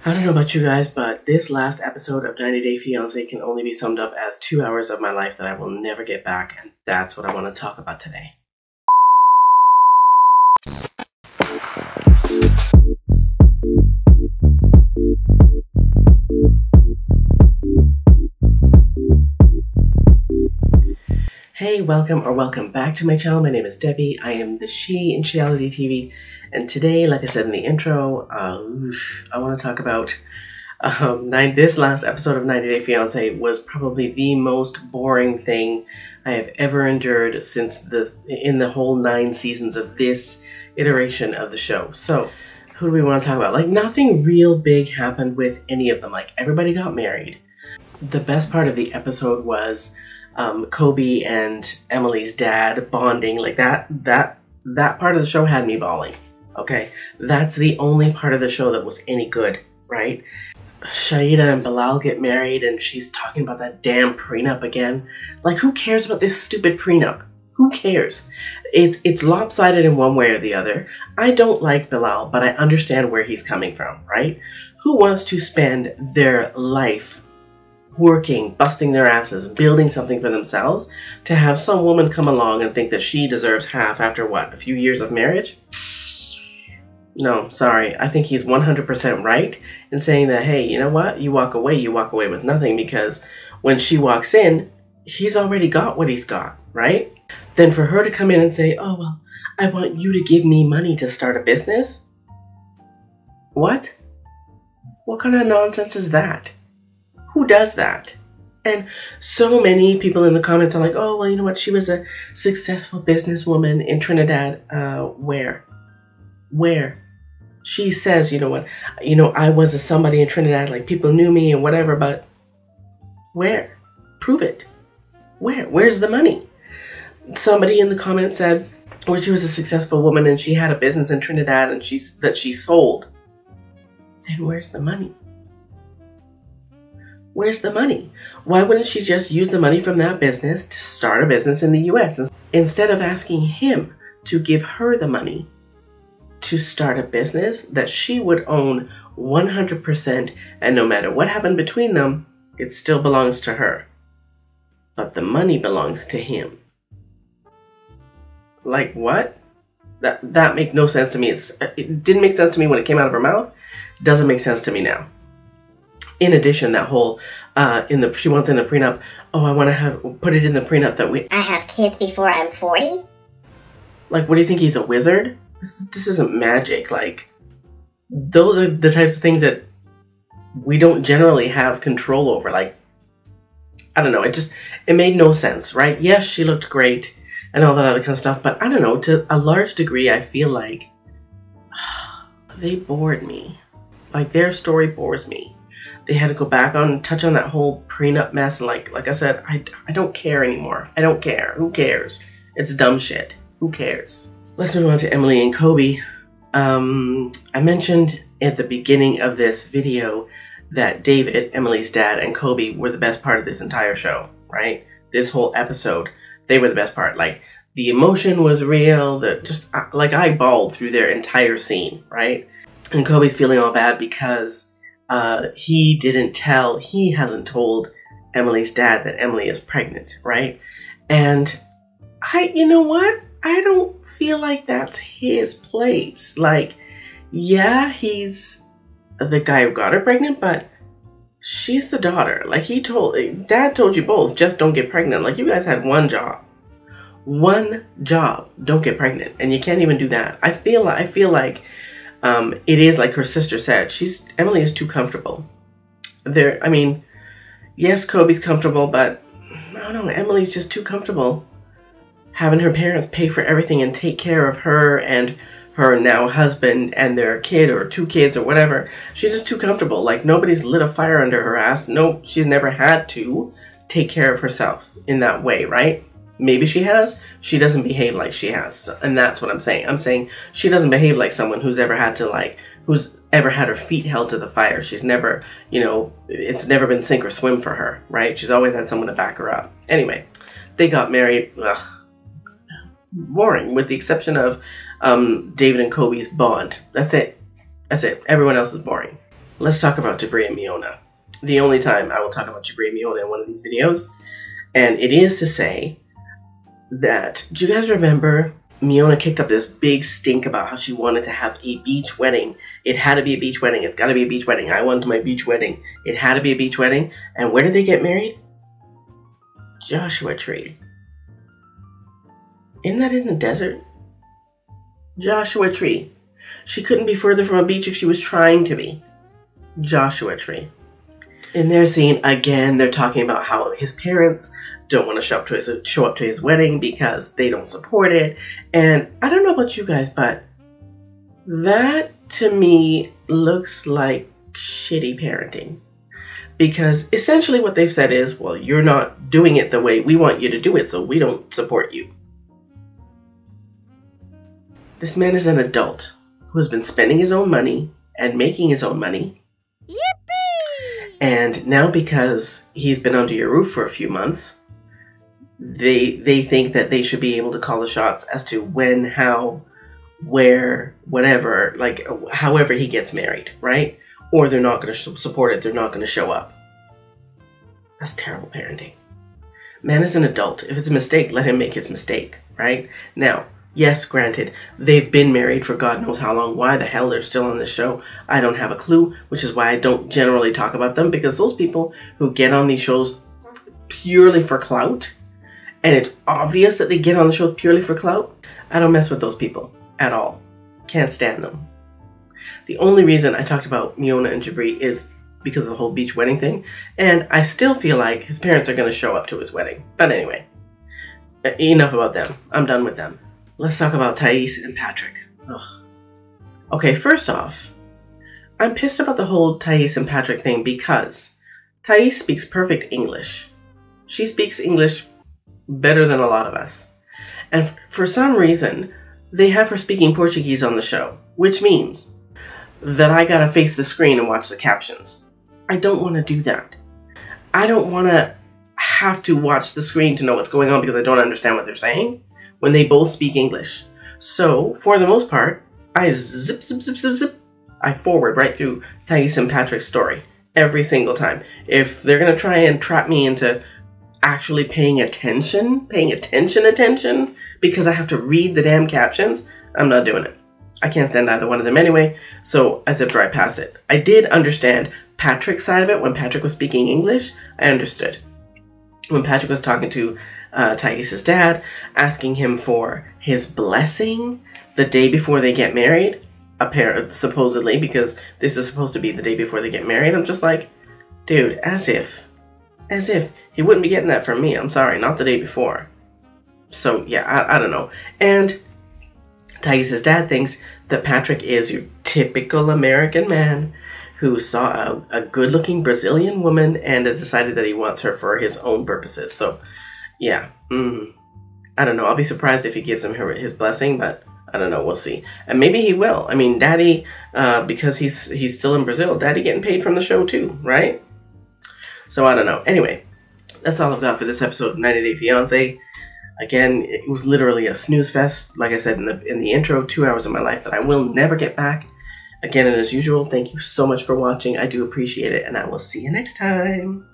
I don't know about you guys, but this last episode of 90 Day Fiancé can only be summed up as 2 hours of my life that I will never get back, and that's what I want to talk about today. Hey, welcome back to my channel. My name is Debbie. I am the She in Sheality TV, and today, like I said in the intro, I want to talk about this last episode of 90 Day Fiancé was probably the most boring thing I have ever endured in the whole 9 seasons of this iteration of the show. So, who do we want to talk about? Like, nothing real big happened with any of them. Like, everybody got married. The best part of the episode was Kobe and Emily's dad bonding. Like that part of the show had me bawling. Okay, that's the only part of the show that was any good, right? Shaida and Bilal get married and she's talking about that damn prenup again. Like, who cares about this stupid prenup? Who cares? It's lopsided in one way or the other. I don't like Bilal, but I understand where he's coming from, right? Who wants to spend their life working, busting their asses, building something for themselves, to have some woman come along and think that she deserves half after what, a few years of marriage? No, sorry. I think he's 100% right in saying that, hey, you know what? You walk away with nothing, because when she walks in, he's already got what he's got, right? Then for her to come in and say, oh, well, I want you to give me money to start a business? What? What kind of nonsense is that? Who does that? And so many people in the comments are like, oh, well, you know what? She was a successful businesswoman in Trinidad. Where? She says, you know what? You know, I was a somebody in Trinidad, like people knew me and whatever, but where? Prove it. Where? Where's the money? Somebody in the comments said, well, she was a successful woman and she had a business in Trinidad and she sold. Then where's the money? Where's the money? Why wouldn't she just use the money from that business to start a business in the US instead of asking him to give her the money to start a business that she would own 100%, and no matter what happened between them, it still belongs to her. But the money belongs to him. Like, what? That made no sense to me. It didn't make sense to me when it came out of her mouth. Doesn't make sense to me now. In addition, that whole, she wants in the prenup, oh, I want to put it in the prenup that I have kids before I'm 40? Like, what do you think, he's a wizard? This isn't magic. Like, those are the types of things that we don't generally have control over. Like, I don't know, it made no sense, right? Yes, she looked great and all that other kind of stuff, but I don't know, to a large degree, I feel like they bored me. Like, their story bores me. They had to go back on and touch on that whole prenup mess. And like I said, I don't care anymore. I don't care. Who cares? It's dumb shit. Who cares? Let's move on to Emily and Kobe. I mentioned at the beginning of this video that David, Emily's dad, and Kobe were the best part of this entire show, right? This whole episode, they were the best part. Like, the emotion was real. Like, I bawled through their entire scene, right? And Kobe's feeling all bad because he hasn't told Emily's dad that Emily is pregnant, right? And you know what? I don't feel like that's his place. Like, yeah, he's the guy who got her pregnant, but she's the daughter. Like, Dad told you both, just don't get pregnant. Like, you guys had one job. One job. Don't get pregnant. And you can't even do that. I feel like it is like her sister said. Emily is too comfortable. Yes, Kobe's comfortable, but I don't know, Emily's just too comfortable having her parents pay for everything and take care of her and her now husband and their kid or 2 kids or whatever. She's just too comfortable. Like, nobody's lit a fire under her ass. No, she's never had to take care of herself in that way, right? Maybe she has. She doesn't behave like she has. And that's what I'm saying. I'm saying she doesn't behave like someone who's ever had her feet held to the fire. She's never, it's never been sink or swim for her, right? She's always had someone to back her up. Anyway, they got married. Ugh. Boring, with the exception of David and Kobe's bond. That's it. Everyone else is boring. let's talk about Jibri and Miona. The only time I will talk about Jibri and Miona in one of these videos. And it is to say that, do you guys remember Miona kicked up this big stink about how she wanted to have a beach wedding? It had to be a beach wedding. It's got to be a beach wedding. I wanted my beach wedding. It had to be a beach wedding. And where did they get married? Joshua Tree. Isn't that in the desert? Joshua Tree. She couldn't be further from a beach if she was trying to be. Joshua Tree. In their scene, again, they're talking about how his parents don't want to show up to his wedding because they don't support it. And I don't know about you guys, but that to me looks like shitty parenting. Because essentially what they've said is, well, you're not doing it the way we want you to do it, so we don't support you. This man is an adult who has been spending his own money and making his own money. Yippee! And now because he's been under your roof for a few months, they think that they should be able to call the shots as to when, how, where, whatever, like however he gets married, right? Or they're not going to support it, they're not going to show up. That's terrible parenting. Man is an adult. If it's a mistake, let him make his mistake, right? Now, yes, granted, they've been married for God knows how long. Why the hell they're still on this show, I don't have a clue, which is why I don't generally talk about them, because those people who get on these shows purely for clout, and it's obvious that they get on the show purely for clout, I don't mess with those people at all. Can't stand them. The only reason I talked about Miona and Jibri is because of the whole beach wedding thing, and I still feel like his parents are going to show up to his wedding. But anyway, enough about them. I'm done with them. Let's talk about Tai and Patrick. Ugh. Okay, first off, I'm pissed about the whole Tai and Patrick thing because Tai speaks perfect English. She speaks English better than a lot of us. And for some reason, they have her speaking Portuguese on the show, which means that I gotta face the screen and watch the captions. I don't want to do that. I don't want to have to watch the screen to know what's going on because I don't understand what they're saying when they both speak English. So, for the most part, I zip, I forward right through Thais and Patrick's story every single time. If they're going to try and trap me into actually paying attention, because I have to read the damn captions, I'm not doing it. I can't stand either one of them anyway, so I zipped right past it. I did understand Patrick's side of it. When Patrick was speaking English, I understood. When Patrick was talking to Thais' dad, asking him for his blessing the day before they get married, supposedly, because this is supposed to be the day before they get married, I'm just like, dude, as if he wouldn't be getting that from me. I'm sorry, not the day before. So yeah, I don't know. And Thais' dad thinks that Patrick is your typical American man who saw a good-looking Brazilian woman and has decided that he wants her for his own purposes. So, yeah. I don't know. I'll be surprised if he gives him his blessing, but I don't know. We'll see. And maybe he will. I mean, Daddy, because he's still in Brazil, Daddy getting paid from the show too, right? So, I don't know. Anyway, that's all I've got for this episode of 90 Day Fiancé. Again, it was literally a snooze fest. Like I said in the intro, 2 hours of my life that I will never get back. Again, and as usual, thank you so much for watching. I do appreciate it, and I will see you next time.